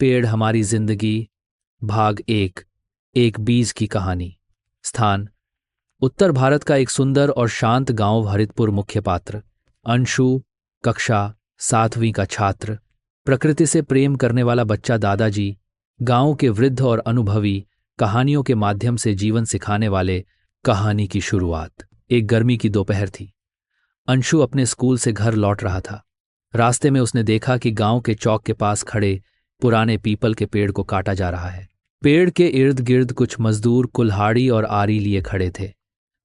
पेड़ हमारी जिंदगी, भाग एक। एक बीज की कहानी। स्थान: उत्तर भारत का एक सुंदर और शांत गांव हरितपुर। मुख्य पात्र: अंशु, कक्षा 7वीं का छात्र, प्रकृति से प्रेम करने वाला बच्चा। दादाजी, गांव के वृद्ध और अनुभवी, कहानियों के माध्यम से जीवन सिखाने वाले। कहानी की शुरुआत। एक गर्मी की दोपहर थी। अंशु अपने स्कूल से घर लौट रहा था। रास्ते में उसने देखा कि गांव के चौक के पास खड़े पुराने पीपल के पेड़ को काटा जा रहा है। पेड़ के इर्द गिर्द कुछ मजदूर कुल्हाड़ी और आरी लिए खड़े थे।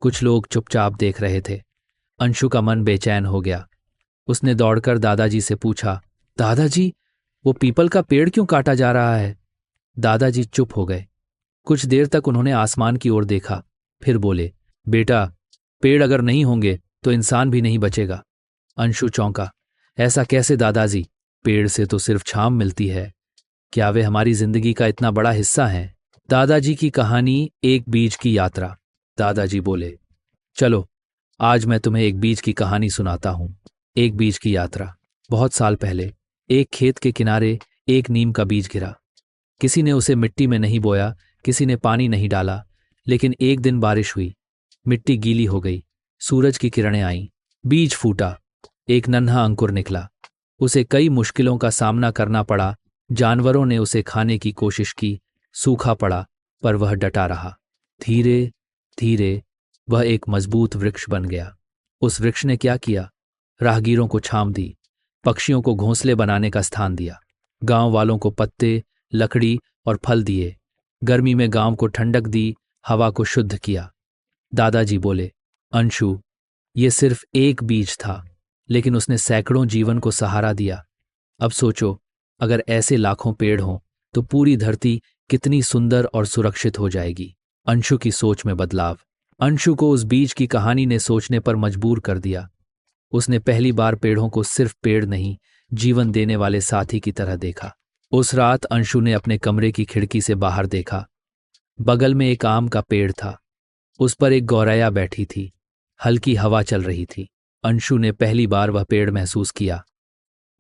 कुछ लोग चुपचाप देख रहे थे। अंशु का मन बेचैन हो गया। उसने दौड़कर दादाजी से पूछा, दादाजी, वो पीपल का पेड़ क्यों काटा जा रहा है? दादाजी चुप हो गए। कुछ देर तक उन्होंने आसमान की ओर देखा, फिर बोले, बेटा, पेड़ अगर नहीं होंगे तो इंसान भी नहीं बचेगा। अंशु चौंका। ऐसा कैसे दादाजी? पेड़ से तो सिर्फ छांव मिलती है। क्या वे हमारी जिंदगी का इतना बड़ा हिस्सा हैं? दादाजी की कहानी, एक बीज की यात्रा। दादाजी बोले, चलो, आज मैं तुम्हें एक बीज की कहानी सुनाता हूं। एक बीज की यात्रा। बहुत साल पहले एक खेत के किनारे एक नीम का बीज गिरा। किसी ने उसे मिट्टी में नहीं बोया, किसी ने पानी नहीं डाला, लेकिन एक दिन बारिश हुई। मिट्टी गीली हो गई, सूरज की किरणें आईं, बीज फूटा, एक नन्हा अंकुर निकला। उसे कई मुश्किलों का सामना करना पड़ा। जानवरों ने उसे खाने की कोशिश की, सूखा पड़ा, पर वह डटा रहा। धीरे धीरे वह एक मजबूत वृक्ष बन गया। उस वृक्ष ने क्या किया? राहगीरों को छांव दी, पक्षियों को घोंसले बनाने का स्थान दिया, गांव वालों को पत्ते, लकड़ी और फल दिए। गर्मी में गांव को ठंडक दी, हवा को शुद्ध किया। दादाजी बोले, अंशु, ये सिर्फ एक बीज था, लेकिन उसने सैकड़ों जीवन को सहारा दिया। अब सोचो, अगर ऐसे लाखों पेड़ हों तो पूरी धरती कितनी सुंदर और सुरक्षित हो जाएगी। अंशु की सोच में बदलाव। अंशु को उस बीज की कहानी ने सोचने पर मजबूर कर दिया। उसने पहली बार पेड़ों को सिर्फ पेड़ नहीं, जीवन देने वाले साथी की तरह देखा। उस रात अंशु ने अपने कमरे की खिड़की से बाहर देखा। बगल में एक आम का पेड़ था। उस पर एक गौरैया बैठी थी। हल्की हवा चल रही थी। अंशु ने पहली बार वह पेड़ महसूस किया।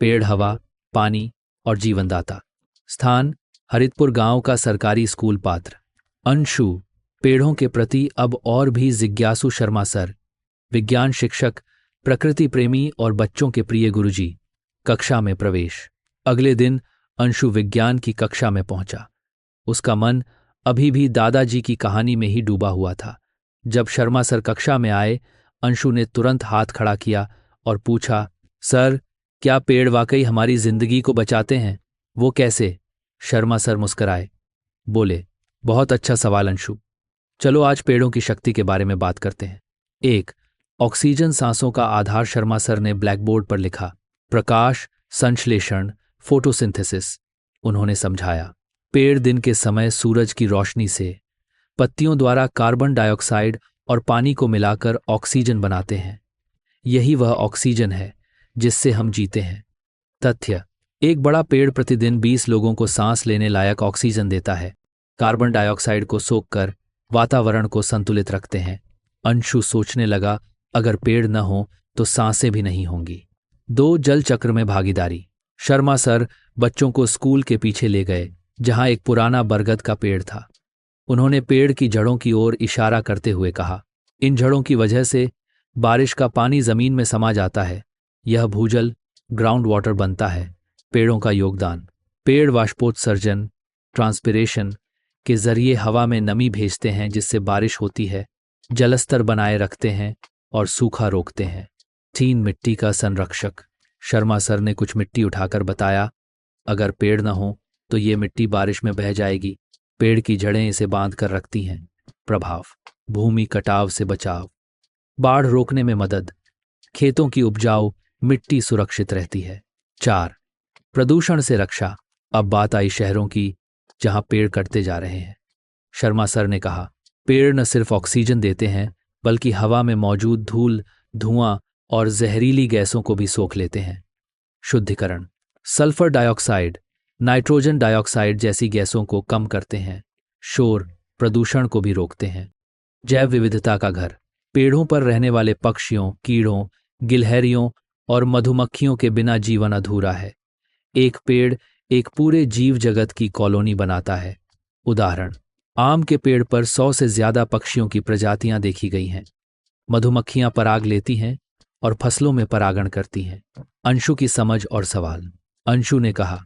पेड़ हवा, पानी और जीवनदाता। स्थान: हरितपुर गांव का सरकारी स्कूल। पात्र: अंशु, पेड़ों के प्रति अब और भी जिज्ञासु शर्मा सर, विज्ञान शिक्षक, प्रकृति प्रेमी और बच्चों के प्रिय गुरुजी। कक्षा में प्रवेश। अगले दिन अंशु विज्ञान की कक्षा में पहुंचा। उसका मन अभी भी दादाजी की कहानी में ही डूबा हुआ था। जब शर्मा सर कक्षा में आए, अंशु ने तुरंत हाथ खड़ा किया और पूछा, सर, क्या पेड़ वाकई हमारी जिंदगी को बचाते हैं? वो कैसे? शर्मा सर मुस्कराए, बोले, बहुत अच्छा सवाल अंशु। चलो आज पेड़ों की शक्ति के बारे में बात करते हैं। 1. ऑक्सीजन सांसों का आधार। शर्मा सर ने ब्लैकबोर्ड पर लिखा, प्रकाश संश्लेषण, फोटोसिंथेसिस। उन्होंने समझाया, पेड़ दिन के समय सूरज की रोशनी से पत्तियों द्वारा कार्बन डाइऑक्साइड और पानी को मिलाकर ऑक्सीजन बनाते हैं। यही वह ऑक्सीजन है जिससे हम जीते हैं। तथ्य: एक बड़ा पेड़ प्रतिदिन 20 लोगों को सांस लेने लायक ऑक्सीजन देता है। कार्बन डाइऑक्साइड को सोखकर वातावरण को संतुलित रखते हैं। अंशु सोचने लगा, अगर पेड़ न हो तो सांसें भी नहीं होंगी। 2. जल चक्र में भागीदारी। शर्मा सर बच्चों को स्कूल के पीछे ले गए, जहां एक पुराना बरगद का पेड़ था। उन्होंने पेड़ की जड़ों की ओर इशारा करते हुए कहा, इन जड़ों की वजह से बारिश का पानी जमीन में समा जाता है। यह भूजल, ग्राउंड वाटर बनता है। पेड़ों का योगदान: पेड़ वाष्पोत्सर्जन, ट्रांसपिरेशन के जरिए हवा में नमी भेजते हैं, जिससे बारिश होती है, जलस्तर बनाए रखते हैं और सूखा रोकते हैं। 3. मिट्टी का संरक्षक। शर्मा सर ने कुछ मिट्टी उठाकर बताया, अगर पेड़ न हो तो ये मिट्टी बारिश में बह जाएगी। पेड़ की जड़ें इसे बांध कर रखती हैं। प्रभाव: भूमि कटाव से बचाव, बाढ़ रोकने में मदद, खेतों की उपजाऊ मिट्टी सुरक्षित रहती है। 4. प्रदूषण से रक्षा। अब बात आई शहरों की, जहां पेड़ कटते जा रहे हैं। शर्मा सर ने कहा, पेड़ न सिर्फ ऑक्सीजन देते हैं, बल्कि हवा में मौजूद धूल, धुआं और जहरीली गैसों को भी सोख लेते हैं। शुद्धिकरण: सल्फर डाइऑक्साइड, नाइट्रोजन डाइऑक्साइड जैसी गैसों को कम करते हैं। शोर, प्रदूषण को भी रोकते हैं। जैव विविधता का घर। पेड़ों पर रहने वाले पक्षियों, कीड़ों, गिलहरियों और मधुमक्खियों के बिना जीवन अधूरा है। एक पेड़ एक पूरे जीव जगत की कॉलोनी बनाता है। उदाहरण, आम के पेड़ पर 100 से ज्यादा पक्षियों की प्रजातियां देखी गई हैं। मधुमक्खियां पराग लेती हैं और फसलों में परागण करती हैं। अंशु की समझ और सवाल। अंशु ने कहा,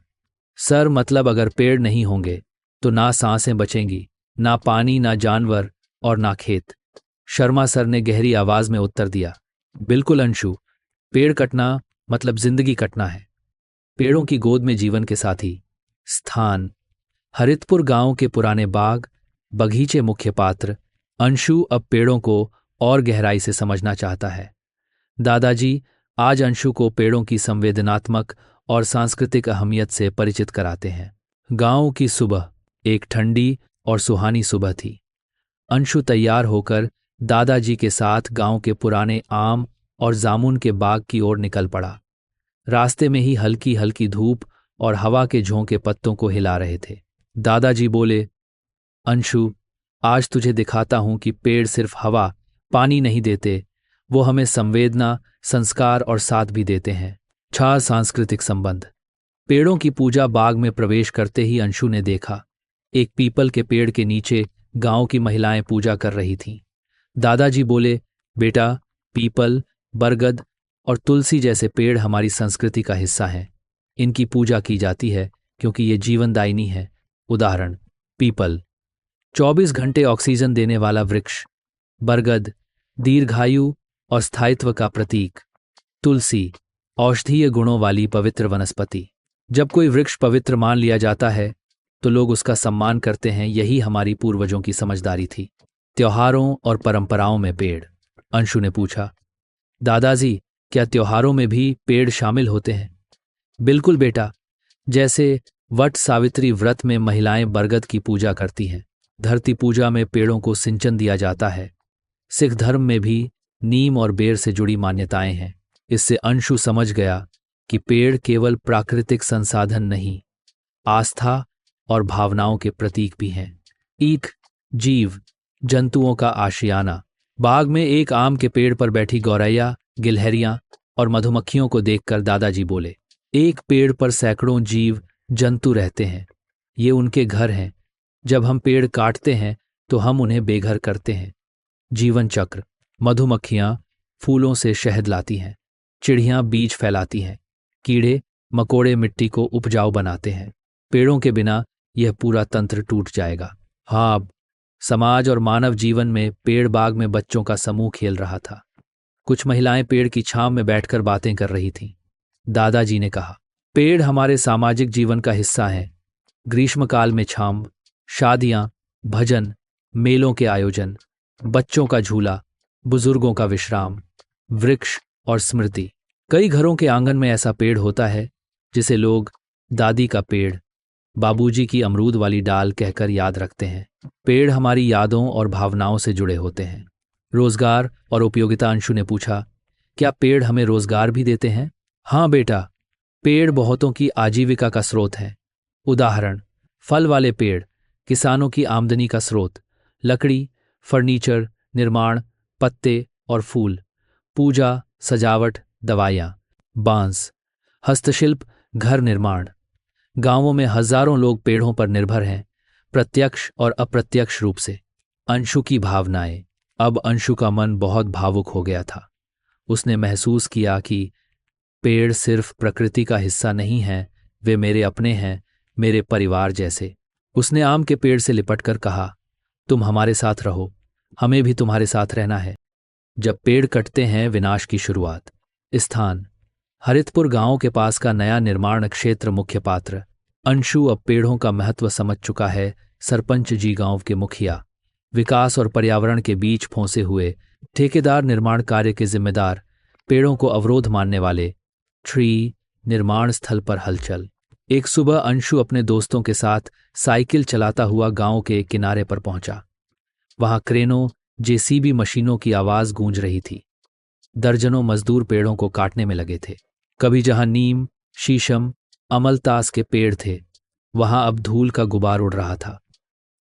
सर मतलब अगर पेड़ नहीं होंगे तो ना सांसें बचेंगी, ना पानी, ना जानवर और ना खेत। शर्मा सर ने गहरी आवाज में उत्तर दिया, बिल्कुल अंशु, पेड़ कटना मतलब जिंदगी कटना है। पेड़ों की गोद में जीवन के साथी। स्थान, हरितपुर गांव के पुराने बाग, बगीचे। मुख्य पात्र, अंशु अब पेड़ों को और गहराई से समझना चाहता है। दादाजी आज अंशु को पेड़ों की संवेदनात्मक और सांस्कृतिक अहमियत से परिचित कराते हैं। गांव की सुबह एक ठंडी और सुहानी सुबह थी। अंशु तैयार होकर दादाजी के साथ गांव के पुराने आम और जामुन के बाग की ओर निकल पड़ा। रास्ते में ही हल्की हल्की धूप और हवा के झोंके पत्तों को हिला रहे थे। दादाजी बोले, अंशु, आज तुझे दिखाता हूं कि पेड़ सिर्फ हवा पानी नहीं देते, वो हमें संवेदना, संस्कार और साथ भी देते हैं। सांस्कृतिक संबंध। पेड़ों की पूजा। बाग में प्रवेश करते ही अंशु ने देखा, एक पीपल के पेड़ के नीचे गांव की महिलाएं पूजा कर रही थीं। दादाजी बोले, बेटा, पीपल, बरगद और तुलसी जैसे पेड़ हमारी संस्कृति का हिस्सा हैं। इनकी पूजा की जाती है क्योंकि ये जीवनदायिनी है। उदाहरण, पीपल 24 घंटे ऑक्सीजन देने वाला वृक्ष। बरगद दीर्घायु और स्थायित्व का प्रतीक। तुलसी औषधीय गुणों वाली पवित्र वनस्पति। जब कोई वृक्ष पवित्र मान लिया जाता है तो लोग उसका सम्मान करते हैं। यही हमारी पूर्वजों की समझदारी थी। त्योहारों और परंपराओं में पेड़। अंशु ने पूछा, दादाजी, क्या त्योहारों में भी पेड़ शामिल होते हैं? बिल्कुल बेटा, जैसे वट सावित्री व्रत में महिलाएं बरगद की पूजा करती हैं। धरती पूजा में पेड़ों को सिंचन दिया जाता है। सिख धर्म में भी नीम और बेर से जुड़ी मान्यताएं हैं। इससे अंशु समझ गया कि पेड़ केवल प्राकृतिक संसाधन नहीं, आस्था और भावनाओं के प्रतीक भी हैं। ईख, जीव जंतुओं का आशियाना। बाग में एक आम के पेड़ पर बैठी गौरैया, गिलहरियां और मधुमक्खियों को देखकर दादाजी बोले, एक पेड़ पर सैकड़ों जीव जंतु रहते हैं। ये उनके घर हैं। जब हम पेड़ काटते हैं तो हम उन्हें बेघर करते हैं। जीवन चक्र। मधुमक्खियां फूलों से शहद लाती हैं। चिड़ियां बीज फैलाती हैं। कीड़े मकोड़े मिट्टी को उपजाऊ बनाते हैं। पेड़ों के बिना यह पूरा तंत्र टूट जाएगा। हाँ, समाज और मानव जीवन में पेड़। बाग में बच्चों का समूह खेल रहा था। कुछ महिलाएं पेड़ की छांव में बैठकर बातें कर रही थीं। दादाजी ने कहा, पेड़ हमारे सामाजिक जीवन का हिस्सा हैं। ग्रीष्मकाल में छांव, शादियां, भजन, मेलों के आयोजन, बच्चों का झूला, बुजुर्गों का विश्राम, वृक्ष और स्मृति। कई घरों के आंगन में ऐसा पेड़ होता है जिसे लोग दादी का पेड़, बाबूजी की अमरूद वाली डाल कहकर याद रखते हैं। पेड़ हमारी यादों और भावनाओं से जुड़े होते हैं। रोजगार और उपयोगिता। अंशु ने पूछा, क्या पेड़ हमें रोजगार भी देते हैं? हाँ बेटा, पेड़ बहुतों की आजीविका का स्रोत है। उदाहरण, फल वाले पेड़ किसानों की आमदनी का स्रोत। लकड़ी, फर्नीचर, निर्माण, पत्ते और फूल, पूजा, सजावट, दवाइयाँ। बांस, हस्तशिल्प, घर निर्माण। गांवों में हजारों लोग पेड़ों पर निर्भर हैं, प्रत्यक्ष और अप्रत्यक्ष रूप से। अंशु की भावनाएं। अब अंशु का मन बहुत भावुक हो गया था। उसने महसूस किया कि पेड़ सिर्फ प्रकृति का हिस्सा नहीं है, वे मेरे अपने हैं, मेरे परिवार जैसे। उसने आम के पेड़ से लिपटकर कहा, तुम हमारे साथ रहो, हमें भी तुम्हारे साथ रहना है। जब पेड़ कटते हैं, विनाश की शुरुआत। स्थान, हरितपुर गांव के पास का नया निर्माण क्षेत्र। मुख्य पात्र, अंशु अब पेड़ों का महत्व समझ चुका है। सरपंच जी गांव के मुखिया। विकास और पर्यावरण के बीच फंसे हुए ठेकेदार। निर्माण कार्य के जिम्मेदार, पेड़ों को अवरोध मानने वाले। ट्री निर्माण स्थल पर हलचल। एक सुबह अंशु अपने दोस्तों के साथ साइकिल चलाता हुआ गांव के किनारे पर पहुंचा। वहां क्रेनों, जेसीबी मशीनों की आवाज गूंज रही थी। दर्जनों मजदूर पेड़ों को काटने में लगे थे। कभी जहां नीम, शीशम, अमलतास के पेड़ थे, वहां अब धूल का गुबार उड़ रहा था।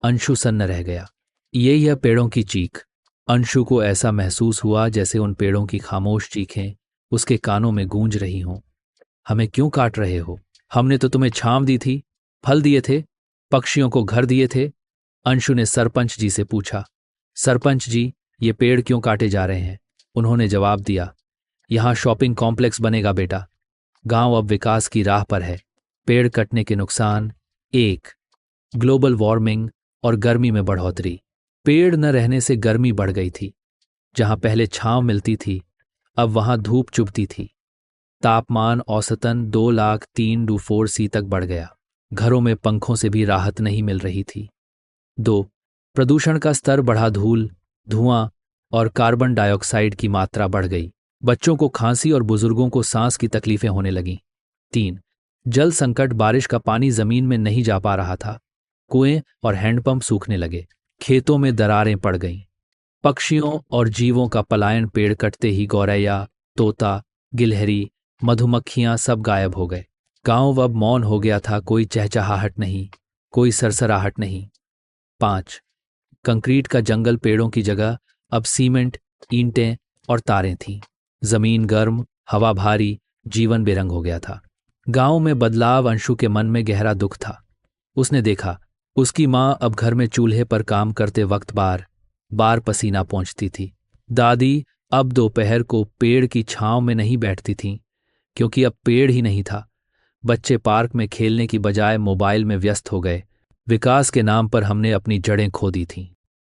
अंशु सन्न रह गया। यह पेड़ों की चीख। अंशु को ऐसा महसूस हुआ जैसे उन पेड़ों की खामोश चीखें उसके कानों में गूंज रही हों। हमें क्यों काट रहे हो? हमने तो तुम्हें छांव दी थी, फल दिए थे, पक्षियों को घर दिए थे। अंशु ने सरपंच जी से पूछा, सरपंच जी, ये पेड़ क्यों काटे जा रहे हैं? उन्होंने जवाब दिया, यहां शॉपिंग कॉम्प्लेक्स बनेगा बेटा। गांव अब विकास की राह पर है। पेड़ कटने के नुकसान: एक, ग्लोबल वार्मिंग और गर्मी में बढ़ोतरी। पेड़ न रहने से गर्मी बढ़ गई थी। जहां पहले छांव मिलती थी, अब वहां धूप चुभती थी। तापमान औसतन 2,03,4 तक बढ़ गया। घरों में पंखों से भी राहत नहीं मिल रही थी। दो, प्रदूषण का स्तर बढ़ा। धूल, धुआं और कार्बन डाइऑक्साइड की मात्रा बढ़ गई। बच्चों को खांसी और बुजुर्गों को सांस की तकलीफें होने लगीं। तीन, जल संकट। बारिश का पानी जमीन में नहीं जा पा रहा था। कुएं और हैंडपंप सूखने लगे। खेतों में दरारें पड़ गईं। पक्षियों और जीवों का पलायन। पेड़ कटते ही गौरैया, तोता, गिलहरी, मधुमक्खियां सब गायब हो गए। गांव अब मौन हो गया था। कोई चहचहाहट नहीं, कोई सरसराहट नहीं। पांच, कंक्रीट का जंगल। पेड़ों की जगह अब सीमेंट, ईंटें और तारें थीं। जमीन गर्म, हवा भारी, जीवन बेरंग हो गया था। गांव में बदलाव। अंशु के मन में गहरा दुख था। उसने देखा, उसकी माँ अब घर में चूल्हे पर काम करते वक्त बार बार पसीना पोंछती थी। दादी अब दोपहर को पेड़ की छांव में नहीं बैठती थीं, क्योंकि अब पेड़ ही नहीं था। बच्चे पार्क में खेलने की बजाय मोबाइल में व्यस्त हो गए। विकास के नाम पर हमने अपनी जड़ें खो दी थीं।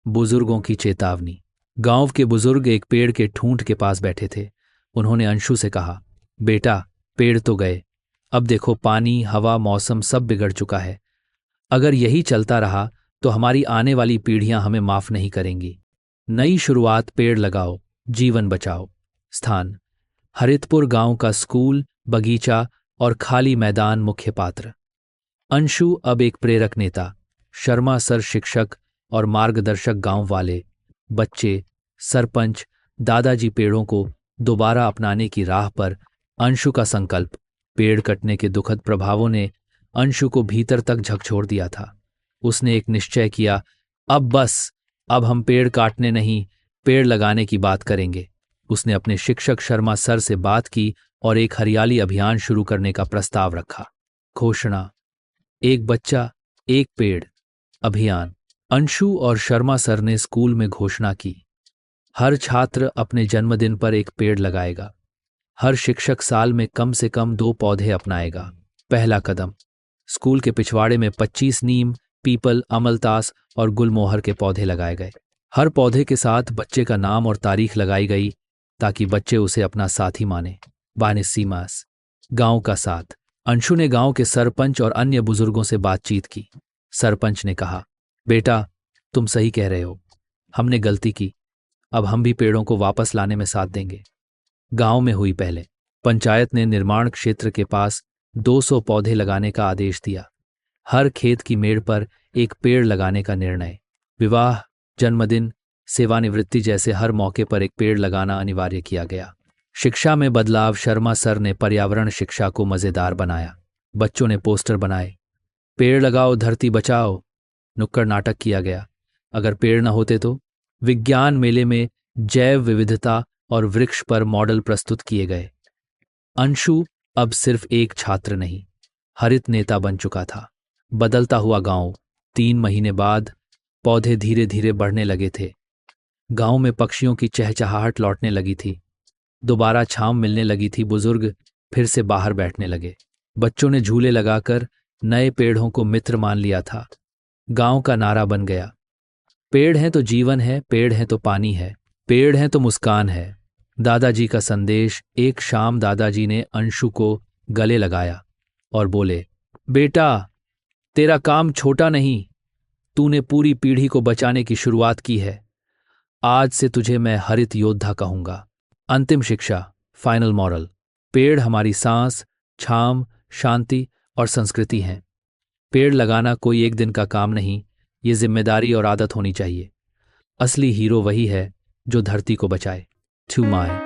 बुजुर्गों की चेतावनी। गांव के बुजुर्ग एक पेड़ के ठूंठ के पास बैठे थे। उन्होंने अंशु से कहा, बेटा, पेड़ तो गए, अब देखो पानी, हवा, मौसम सब बिगड़ चुका है। अगर यही चलता रहा तो हमारी आने वाली पीढ़ियां हमें माफ नहीं करेंगी। नई शुरुआत। पेड़ लगाओ, जीवन बचाओ। स्थान: हरितपुर गांव का स्कूल, बगीचा और खाली मैदान मुख्य पात्र। अंशु अब एक प्रेरक नेता। शर्मा सर शिक्षक और मार्गदर्शक। गांव वाले, बच्चे, सरपंच, दादाजी पेड़ों को दोबारा अपनाने की राह पर। अंशु का संकल्प। पेड़ कटने के दुखद प्रभावों ने अंशु को भीतर तक झकझोर दिया था। उसने एक निश्चय किया, अब बस, अब हम पेड़ काटने नहीं, पेड़ लगाने की बात करेंगे। उसने अपने शिक्षक शर्मा सर से बात की और एक हरियाली अभियान शुरू करने का प्रस्ताव रखा। घोषणा: एक बच्चा, एक पेड़ अभियान। अंशु और शर्मा सर ने स्कूल में घोषणा की, हर छात्र अपने जन्मदिन पर एक पेड़ लगाएगा। हर शिक्षक साल में कम से कम 2 पौधे अपनाएगा। पहला कदम: स्कूल के पिछवाड़े में 25 नीम, पीपल, अमलतास और गुलमोहर के पौधे लगाए गए। हर पौधे के साथ बच्चे का नाम और तारीख लगाई गई, ताकि बच्चे उसे अपना साथी माने। बानिस्सीमास। गांव का साथ। अंशु ने गांव के सरपंच और अन्य बुजुर्गों से बातचीत की। सरपंच ने कहा, बेटा, तुम सही कह रहे हो, हमने गलती की, अब हम भी पेड़ों को वापस लाने में साथ देंगे। गांव में हुई पहले। पंचायत ने निर्माण क्षेत्र के पास 200 पौधे लगाने का आदेश दिया। हर खेत की मेड़ पर एक पेड़ लगाने का निर्णय। विवाह, जन्मदिन, सेवानिवृत्ति जैसे हर मौके पर एक पेड़ लगाना अनिवार्य किया गया। शिक्षा में बदलाव। शर्मा सर ने पर्यावरण शिक्षा को मजेदार बनाया। बच्चों ने पोस्टर बनाए, पेड़ लगाओ धरती बचाओ। नुक्कड़ नाटक किया गया, अगर पेड़ न होते तो। विज्ञान मेले में जैव विविधता और वृक्ष पर मॉडल प्रस्तुत किए गए। अंशु अब सिर्फ एक छात्र नहीं, हरित नेता बन चुका था। बदलता हुआ गांव। 3 महीने बाद पौधे धीरे धीरे बढ़ने लगे थे। गांव में पक्षियों की चहचहाहट लौटने लगी थी। दोबारा छांव मिलने लगी थी। बुजुर्ग फिर से बाहर बैठने लगे। बच्चों ने झूले लगाकर नए पेड़ों को मित्र मान लिया था। गांव का नारा बन गया, पेड़ हैं तो जीवन है, पेड़ हैं तो पानी है, पेड़ हैं तो मुस्कान है। दादाजी का संदेश। एक शाम दादाजी ने अंशु को गले लगाया और बोले, बेटा, तेरा काम छोटा नहीं, तूने पूरी पीढ़ी को बचाने की शुरुआत की है। आज से तुझे मैं हरित योद्धा कहूंगा। अंतिम शिक्षा, फाइनल मॉरल। पेड़ हमारी सांस, छांव, शांति और संस्कृति हैं। पेड़ लगाना कोई एक दिन का काम नहीं, ये जिम्मेदारी और आदत होनी चाहिए। असली हीरो वही है जो धरती को बचाए। To my